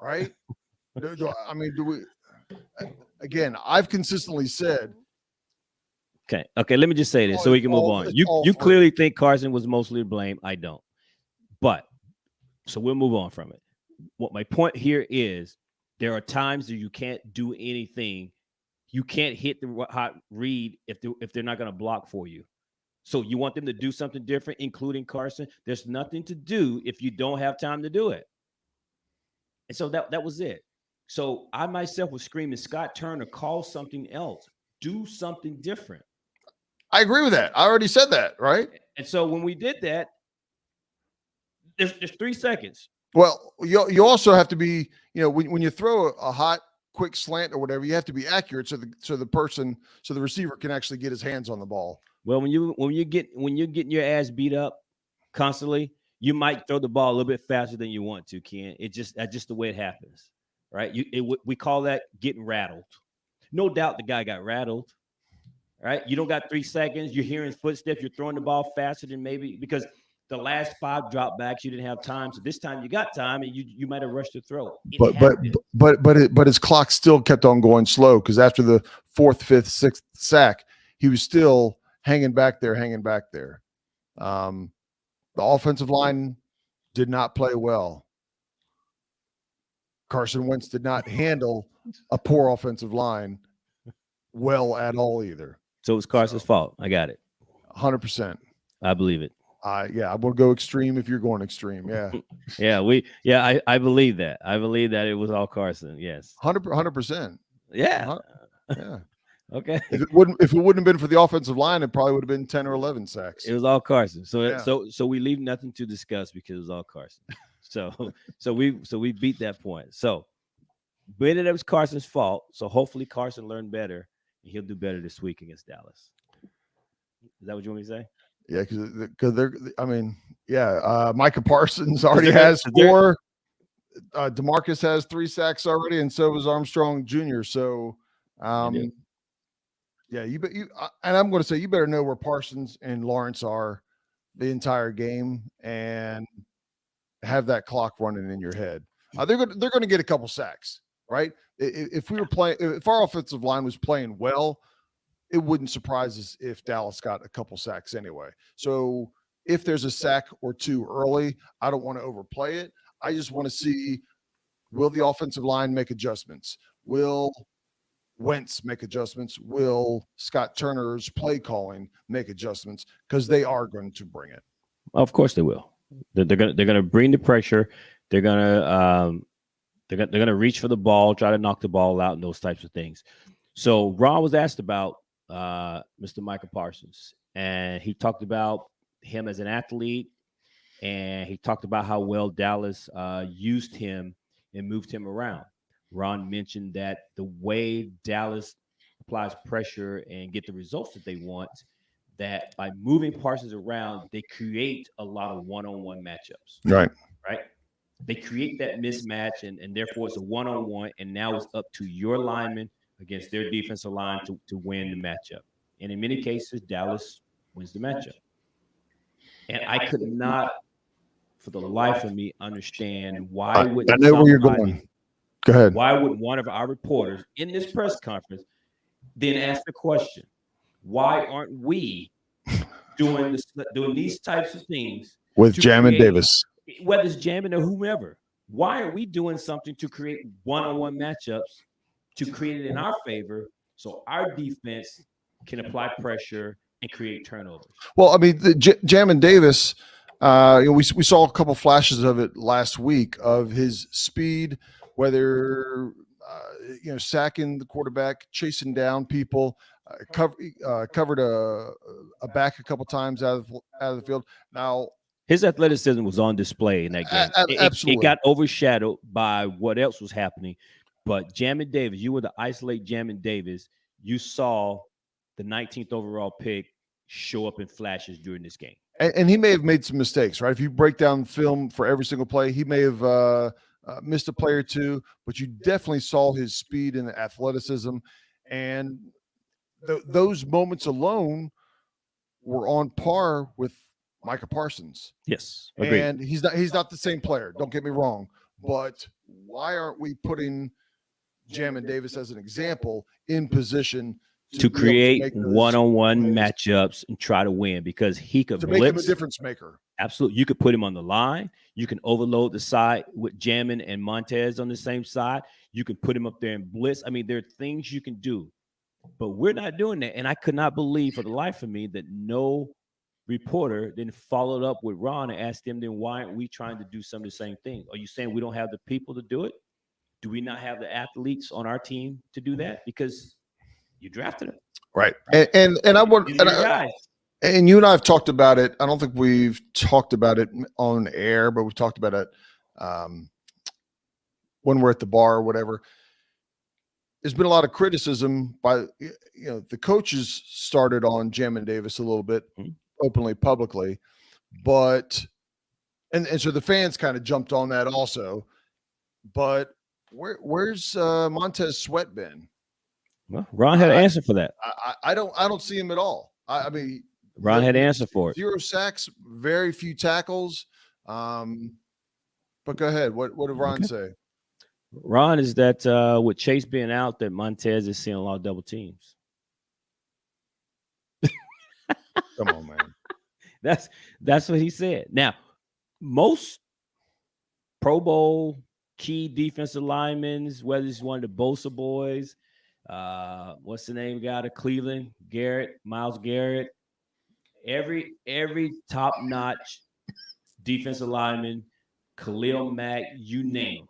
[SPEAKER 1] right? I mean, do we? Again, I've consistently said.
[SPEAKER 2] Okay. Let me just say this so we can move on. You clearly think Carson was mostly to blame. I don't, but so we'll move on from it. What my point here is, there are times that you can't do anything. You can't hit the hot read if they're not going to block for you. So you want them to do something different, including Carson. There's nothing to do if you don't have time to do it. And so that was it. So I myself was screaming, Scott Turner, call something else. Do something different.
[SPEAKER 1] I agree with that. I already said that, right?
[SPEAKER 2] And so when we did that, there's 3 seconds.
[SPEAKER 1] Well, you also have to be, when you throw a hot, quick slant or whatever, you have to be accurate so the receiver can actually get his hands on the ball.
[SPEAKER 2] Well, when you're getting your ass beat up constantly, you might throw the ball a little bit faster than you want to, Ken. That's just the way it happens, right? We call that getting rattled. No doubt the guy got rattled, right? You don't got 3 seconds. You're hearing footsteps. You're throwing the ball faster than maybe because the last 5 dropbacks you didn't have time. So this time you got time, and you might have rushed the throw.
[SPEAKER 1] But his clock still kept on going slow, because after the 4th, 5th, 6th sack, he was still hanging back there. The offensive line did not play well. Carson Wentz did not handle a poor offensive line well at all either.
[SPEAKER 2] So it was Carson's fault. I got it.
[SPEAKER 1] 100%.
[SPEAKER 2] I believe it.
[SPEAKER 1] I will go extreme if you're going extreme. Yeah.
[SPEAKER 2] I believe that. I believe that it was all Carson. Yes.
[SPEAKER 1] 100%.
[SPEAKER 2] Yeah.
[SPEAKER 1] Yeah.
[SPEAKER 2] Okay.
[SPEAKER 1] If it wouldn't have been for the offensive line, it probably would have been 10 or 11 sacks.
[SPEAKER 2] It was all Carson. So
[SPEAKER 1] yeah.
[SPEAKER 2] so we leave nothing to discuss because it was all Carson. So we beat that point. So but it was Carson's fault. So hopefully Carson learned better and he'll do better this week against Dallas. Is that what you want me to say?
[SPEAKER 1] Yeah, because Micah Parsons already has 4. DeMarcus has 3 sacks already, and so was Armstrong Jr. So, and I'm going to say you better know where Parsons and Lawrence are the entire game and have that clock running in your head. They're going to get a couple sacks. right? If we were playing, if our offensive line was playing well, it wouldn't surprise us if Dallas got a couple sacks anyway. So if there's a sack or two early, I don't want to overplay it. I just want to see, will the offensive line make adjustments? Will Wentz make adjustments? Will Scott Turner's play calling make adjustments? Because they are going to bring it.
[SPEAKER 2] Of course they will. They're gonna bring the pressure. They're gonna reach for the ball, try to knock the ball out, and those types of things. So Ron was asked about Mr. Michael Parsons, and he talked about him as an athlete, and he talked about how well Dallas used him and moved him around. Ron mentioned that the way Dallas applies pressure and get the results that they want, that by moving Parsons around, they create a lot of one-on-one matchups.
[SPEAKER 1] Right.
[SPEAKER 2] Right? They create that mismatch, and therefore it's a one-on-one, and now it's up to your lineman against their defensive line to win the matchup. And in many cases, Dallas wins the matchup. And I could not, for the life of me, understand why would
[SPEAKER 1] I know where you're going. Go ahead.
[SPEAKER 2] Why would one of our reporters in this press conference then ask the question, why aren't we doing these types of things
[SPEAKER 1] with Jamin Davis?
[SPEAKER 2] Whether it's Jamin or whomever, why are we doing something to create one-on-one matchups to create it in our favor so our defense can apply pressure and create turnovers?
[SPEAKER 1] Well, I mean, Jamin Davis, we saw a couple flashes of it last week of his speed, whether sacking the quarterback, chasing down people, covered a back a couple times out of the field. Now,
[SPEAKER 2] his athleticism was on display in that game.
[SPEAKER 1] Absolutely.
[SPEAKER 2] It got overshadowed by what else was happening. But Jamin Davis, you were to isolate Jamin Davis, you saw the 19th overall pick show up in flashes during this game.
[SPEAKER 1] And he may have made some mistakes, right? If you break down film for every single play, he may have missed a play or two, but you definitely saw his speed and athleticism. And those moments alone were on par with Micah Parsons.
[SPEAKER 2] Yes, agreed.
[SPEAKER 1] And he's not the same player. Don't get me wrong, but why aren't we putting Jamin Davis as an example in position
[SPEAKER 2] to create one-on-one matchups and try to win? Because he could
[SPEAKER 1] make him a difference maker.
[SPEAKER 2] Absolutely, you could put him on the line. You can overload the side with Jamin and Montez on the same side. You can put him up there and blitz. I mean, there are things you can do, but we're not doing that. And I could not believe for the life of me that no reporter then followed up with Ron and asked him, then why aren't we trying to do some of the same things? Are you saying we don't have the people to do it? Do we not have the athletes on our team to do that? Because you drafted them.
[SPEAKER 1] Right. And I want and you and I have talked about it. I don't think we've talked about it on air, but we've talked about it when we're at the bar or whatever. There's been a lot of criticism by the coaches started on Jamin Davis a little bit. Openly, publicly, but and so the fans kind of jumped on that also. But where's Montez Sweat been?
[SPEAKER 2] Well, Ron had an answer for that.
[SPEAKER 1] I don't see him at all. I mean,
[SPEAKER 2] Ron had an answer for it.
[SPEAKER 1] 0 sacks, very few tackles. But go ahead. What did Ron say?
[SPEAKER 2] Ron is that with Chase being out, that Montez is seeing a lot of double teams.
[SPEAKER 1] Come on, man.
[SPEAKER 2] That's what he said. Now, most Pro Bowl key defensive linemen, whether it's one of the Bosa boys, what's the name guy to Cleveland, Myles Garrett, every top-notch defensive lineman, Khalil Mack, you name them,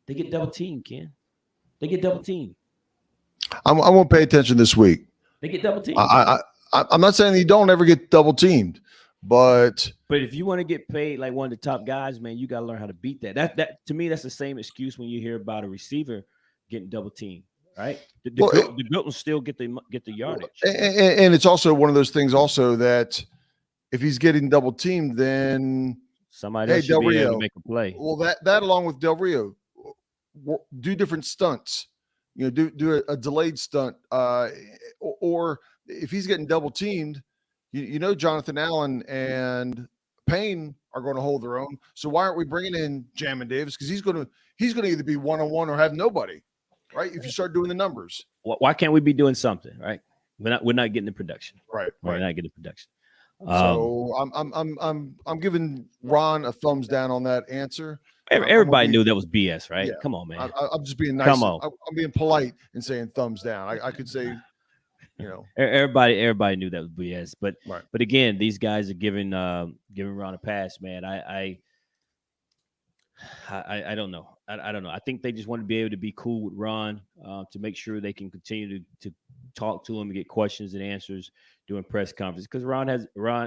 [SPEAKER 2] they get double teamed, Ken. They get double teamed.
[SPEAKER 1] I won't pay attention this week.
[SPEAKER 2] They get double teamed.
[SPEAKER 1] I'm not saying you don't ever get double teamed, but
[SPEAKER 2] if you want to get paid like one of the top guys, man, you got to learn how to beat that. That to me, that's the same excuse when you hear about a receiver getting double teamed, right? The Biltons still get the yardage,
[SPEAKER 1] and it's also one of those things also that if he's getting double teamed, then
[SPEAKER 2] somebody else should be able to make a play.
[SPEAKER 1] Well, that along with Del Rio, do different stunts. Do a delayed stunt, or if he's getting double teamed, Jonathan Allen and Payne are going to hold their own. So why aren't we bringing in Jamin Davis? Because he's going to either be 1-on-1 or have nobody, right? If you start doing the numbers,
[SPEAKER 2] why can't we be doing something, right? We're not getting the production,
[SPEAKER 1] right?
[SPEAKER 2] We're not getting the production.
[SPEAKER 1] So I'm giving Ron a thumbs down on that answer.
[SPEAKER 2] Everybody knew that was BS, right?
[SPEAKER 1] Yeah,
[SPEAKER 2] Come on, man.
[SPEAKER 1] I'm just being nice.
[SPEAKER 2] Come on.
[SPEAKER 1] I'm being polite and saying thumbs down. I could say,
[SPEAKER 2] everybody knew that was BS, but
[SPEAKER 1] right.
[SPEAKER 2] But again, these guys are giving Ron a pass, man. I don't know. I don't know. I think they just want to be able to be cool with Ron to make sure they can continue to talk to him and get questions and answers during press conference. Because Ron,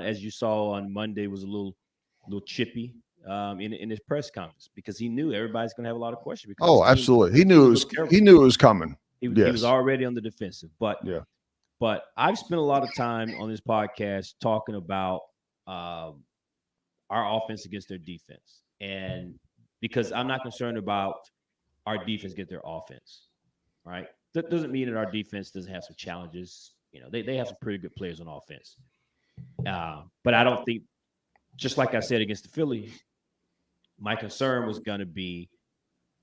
[SPEAKER 2] as you saw on Monday, was a little chippy in his press conference because he knew everybody's going to have a lot of questions.
[SPEAKER 1] Oh, absolutely. He knew it was coming.
[SPEAKER 2] He was already on the defensive, but
[SPEAKER 1] yeah.
[SPEAKER 2] But I've spent a lot of time on this podcast talking about our offense against their defense, and because I'm not concerned about our defense get their offense, right? That doesn't mean that our defense doesn't have some challenges. They have some pretty good players on offense, but I don't think, just like I said against the Phillies, my concern was going to be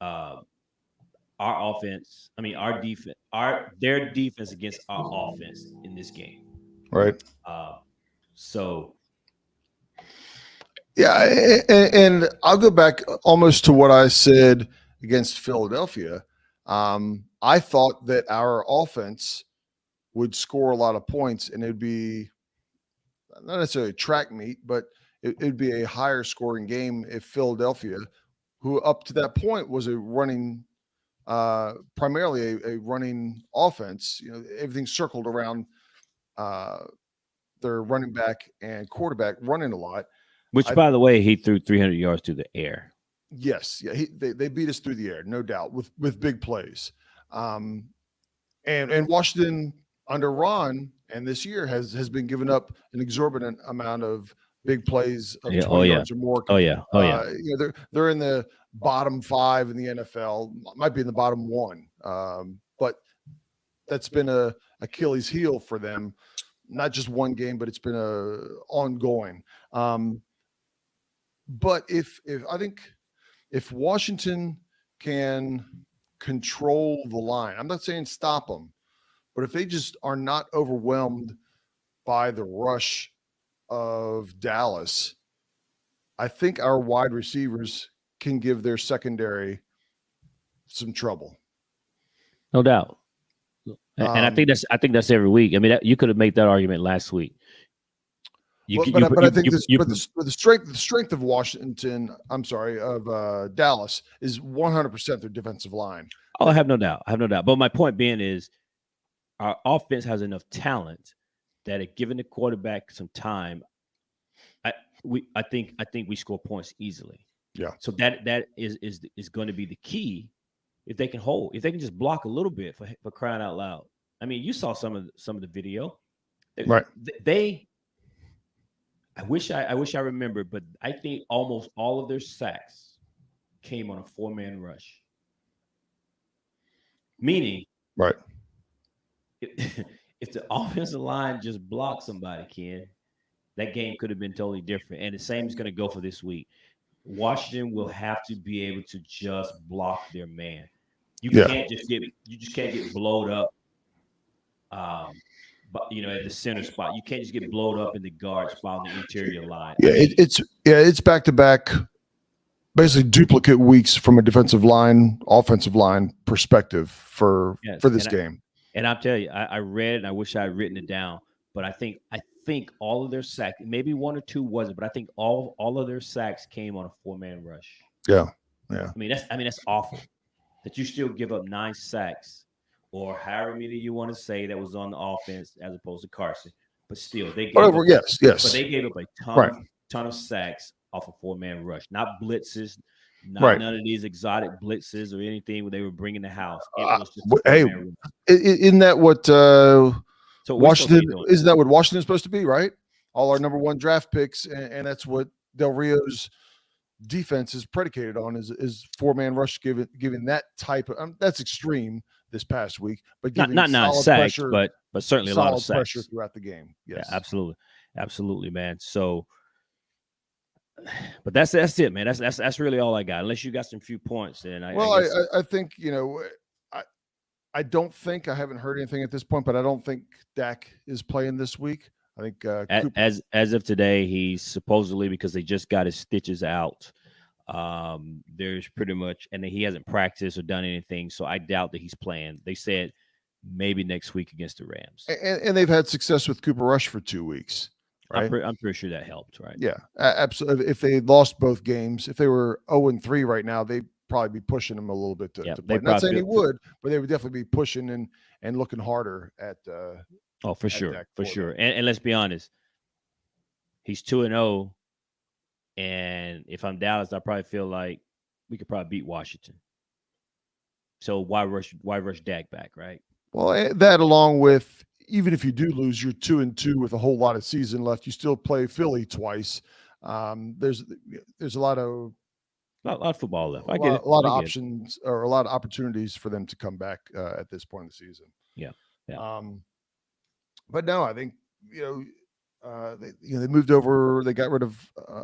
[SPEAKER 2] our offense. I mean, our defense, their defense against our offense in this game.
[SPEAKER 1] Right.
[SPEAKER 2] So.
[SPEAKER 1] Yeah, and I'll go back almost to what I said against Philadelphia. I thought that our offense would score a lot of points, and it'd be not necessarily a track meet, but it'd be a higher scoring game if Philadelphia, who up to that point was a running, primarily a running offense, everything circled around their running back and quarterback running a lot.
[SPEAKER 2] Which, by the way, he threw 300 yards through the air.
[SPEAKER 1] Yes, yeah, they beat us through the air, no doubt, with big plays. And Washington under Ron and this year has been giving up an exorbitant amount of big plays of 20 yards or more. They're in the bottom 5 in the NFL, might be in the bottom 1, but that's been a Achilles heel for them. Not just one game, but it's been ongoing. But if I think if Washington can control the line, I'm not saying stop them, but if they just are not overwhelmed by the rush of Dallas, I think our wide receivers can give their secondary some trouble.
[SPEAKER 2] No doubt. And I think that's every week. I mean, you could have made that argument last week.
[SPEAKER 1] But I think the strength of Washington, of Dallas is 100% their defensive line.
[SPEAKER 2] Oh, I have no doubt. But my point being is, our offense has enough talent that if given the quarterback some time, I think we score points easily.
[SPEAKER 1] Yeah.
[SPEAKER 2] So that is going to be the key if they can just block a little bit for crying out loud. I mean, you saw some of the video,
[SPEAKER 1] right?
[SPEAKER 2] I wish I remembered, but I think almost all of their sacks came on a 4-man rush. Meaning,
[SPEAKER 1] right?
[SPEAKER 2] If the offensive line just blocked somebody, Ken, that game could have been totally different. And the same is going to go for this week. Washington will have to be able to just block their man. You just can't get blowed up. But at the center spot, you can't just get blowed up in the guard spot on the interior line.
[SPEAKER 1] Yeah, it's back to back, basically duplicate weeks from a defensive line, offensive line perspective for this game.
[SPEAKER 2] And I'll tell you, I read it and I wish I had written it down, but I think all of their sacks, maybe one or two wasn't, but I think all of their sacks came on a 4-man rush.
[SPEAKER 1] Yeah.
[SPEAKER 2] I mean that's awful that you still give up 9 sacks. Or however many you want to say that was on the offense as opposed to Carson, but still they gave up,
[SPEAKER 1] yes.
[SPEAKER 2] But they gave up a ton of sacks off a 4-man rush, not blitzes, none of these exotic blitzes or anything where they were bringing the house. It was just
[SPEAKER 1] isn't that what Washington? Isn't that what Washington's supposed to be? Right, all our number 1 draft picks, and that's what Del Rio's defense is predicated on is 4-man rush, giving that type of that's extreme this past week, but giving
[SPEAKER 2] not sacks, but certainly a lot of sacks
[SPEAKER 1] pressure throughout the game. Yes,
[SPEAKER 2] yeah, absolutely, man. So But that's it, man. That's really all I got. Unless you got some few points, then I
[SPEAKER 1] Well,
[SPEAKER 2] guess.
[SPEAKER 1] I think I don't think I haven't heard anything at this point, but I don't think Dak is playing this week. I think Cooper,
[SPEAKER 2] As of today, he's supposedly, because they just got his stitches out. There's pretty much, and he hasn't practiced or done anything, so I doubt that he's playing. They said maybe next week against the Rams.
[SPEAKER 1] and they've had success with Cooper Rush for 2 weeks, right?
[SPEAKER 2] I'm pretty sure that helped, right?
[SPEAKER 1] Yeah, absolutely. If they lost both games, if they were 0-3 right now, they'd probably be pushing him a little bit to play. Not saying he would, but they would definitely be pushing and looking harder at.
[SPEAKER 2] Oh, for sure, for sure. And let's be honest, he's 2-0, and if I'm Dallas, I probably feel like we could probably beat Washington. So why rush Dak back, right?
[SPEAKER 1] Well, that along with, even if you do lose, you're 2-2 with a whole lot of season left. You still play Philly twice. There's a lot of
[SPEAKER 2] football left.
[SPEAKER 1] A lot of options or a lot of opportunities for them to come back at this point in the season.
[SPEAKER 2] Yeah.
[SPEAKER 1] But no, I think they moved over. They got rid of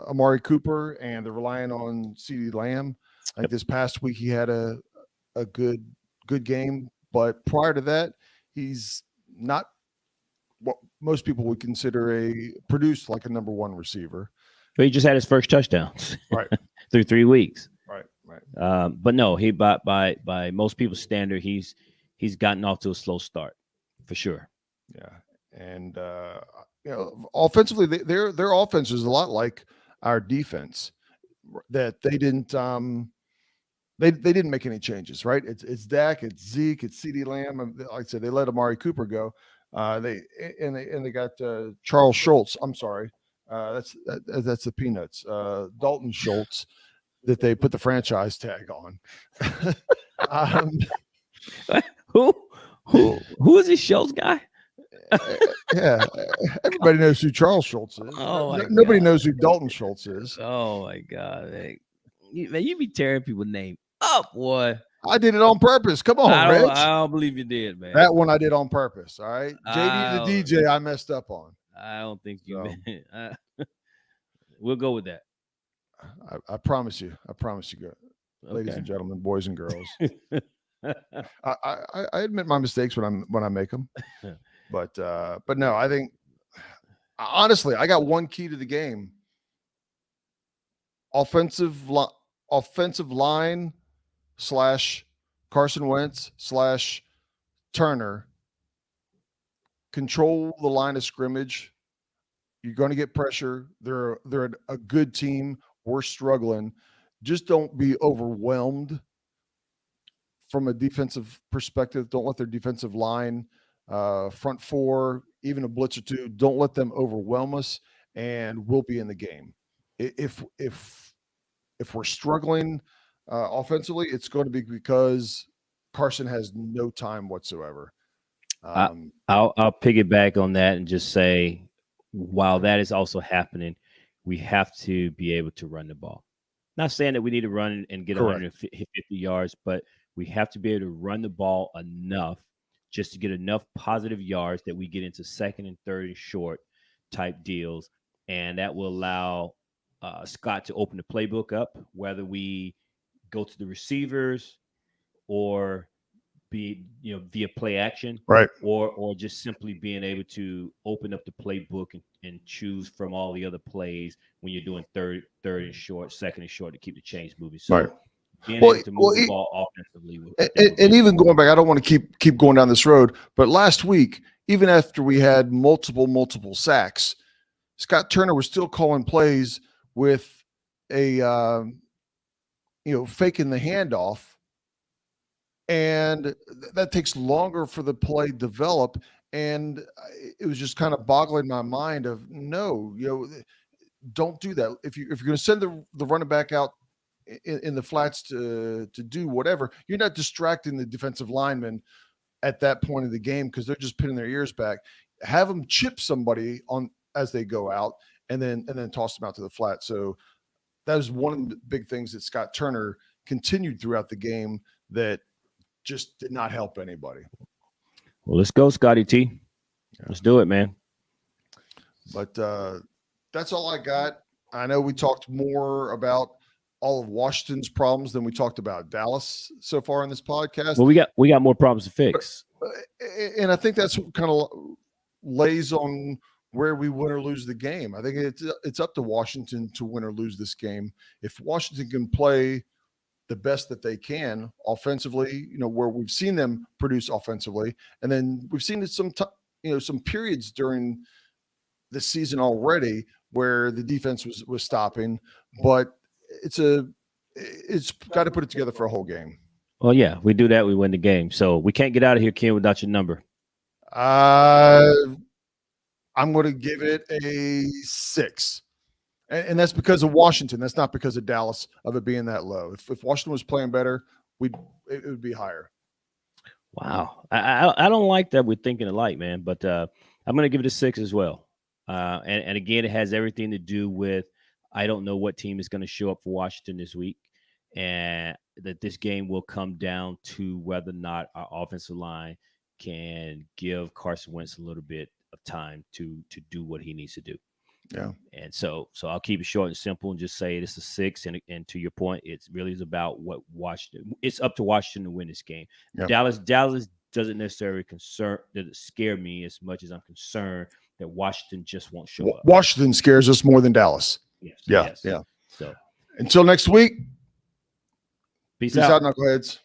[SPEAKER 1] Amari Cooper, and they're relying on CeeDee Lamb. I think this past week he had a good game, but prior to that, he's not what most people would consider produced like a number one receiver.
[SPEAKER 2] But he just had his first touchdown,
[SPEAKER 1] right,
[SPEAKER 2] through 3 weeks.
[SPEAKER 1] Right.
[SPEAKER 2] But no, he by most people's standard, he's gotten off to a slow start, for sure.
[SPEAKER 1] Yeah, and offensively, their offense is a lot like our defense. That they didn't they didn't make any changes, right? It's Dak, it's Zeke, it's CeeDee Lamb. Like I said, they let Amari Cooper go. They got Charles Schultz. I'm sorry, that's the Peanuts. Dalton Schultz, that they put the franchise tag on.
[SPEAKER 2] Who is this Schultz guy?
[SPEAKER 1] Yeah, everybody knows who Charles Schultz is. Nobody knows who Dalton Schultz is.
[SPEAKER 2] Oh my God, man, you be tearing people's name up, boy.
[SPEAKER 1] I did it on purpose. Come on, Rich.
[SPEAKER 2] I don't believe you did, man.
[SPEAKER 1] That one I did on purpose. All right, JD the DJ, I messed up on.
[SPEAKER 2] I don't think you. We'll go with that.
[SPEAKER 1] I promise you. I promise you, ladies and gentlemen, boys and girls. I admit my mistakes when I make them, but no, I think honestly, I got one key to the game: offensive line / Carson Wentz / Turner. Control the line of scrimmage. You're going to get pressure. They're a good team. We're struggling. Just don't be overwhelmed from a defensive perspective. Don't let their defensive line, front four, even a blitz or two, don't let them overwhelm us, and we'll be in the game. If we're struggling offensively, it's going to be because Carson has no time whatsoever.
[SPEAKER 2] I'll piggyback on that and just say, while that is also happening, we have to be able to run the ball. Not saying that we need to run and get 150 yards, but we have to be able to run the ball enough just to get enough positive yards that we get into second and third and short type deals. And that will allow Scott to open the playbook up, whether we go to the receivers or via play action,
[SPEAKER 1] right,
[SPEAKER 2] or just simply being able to open up the playbook and choose from all the other plays when you're doing third and short, second and short, to keep the chains moving. So
[SPEAKER 1] right.
[SPEAKER 2] Being able to move the ball offensively.
[SPEAKER 1] And even going back, I don't want to keep going down this road, but last week, even after we had multiple sacks, Scott Turner was still calling plays with a faking the handoff, and that takes longer for the play to develop. And it was just kind of boggling my mind of don't do that. If you're going to send the running back out in the flats to do whatever, you're not distracting the defensive linemen at that point of the game, because they're just pinning their ears back. Have them chip somebody on as they go out, and then toss them out to the flat. So that was one of the big things that Scott Turner continued throughout the game that just did not help anybody.
[SPEAKER 2] Well, let's go, Scotty T. Yeah. Let's do it, man.
[SPEAKER 1] But that's all I got. I know we talked more about all of Washington's problems than we talked about Dallas so far in this podcast.
[SPEAKER 2] Well, we got more problems to fix.
[SPEAKER 1] And I think that's kind of lays on where we win or lose the game. I think it's up to Washington to win or lose this game. If Washington can play the best that they can offensively, where we've seen them produce offensively, and then we've seen it some periods during the season already where the defense was stopping, but it's got to put it together for a whole game.
[SPEAKER 2] Well, yeah, we do that, we win the game. So we can't get out of here, Ken, without your number.
[SPEAKER 1] I'm going to give it a 6. And that's because of Washington. That's not because of Dallas, of it being that low. If Washington was playing better, it would be higher.
[SPEAKER 2] Wow. I don't like that we're thinking alike, man, but I'm going to give it a 6 as well. And again, it has everything to do with I don't know what team is going to show up for Washington this week, and that this game will come down to whether or not our offensive line can give Carson Wentz a little bit of time to do what he needs to do.
[SPEAKER 1] Yeah.
[SPEAKER 2] And so I'll keep it short and simple and just say it's a 6. And to your point, it really is about what Washington. It's up to Washington to win this game. Yeah. Dallas doesn't necessarily scare me as much as I'm concerned that Washington just won't show up.
[SPEAKER 1] Washington scares us more than Dallas.
[SPEAKER 2] Yes.
[SPEAKER 1] Yeah.
[SPEAKER 2] Yes.
[SPEAKER 1] Yeah.
[SPEAKER 2] So
[SPEAKER 1] until next week.
[SPEAKER 2] Peace
[SPEAKER 1] out, Knuckleheads.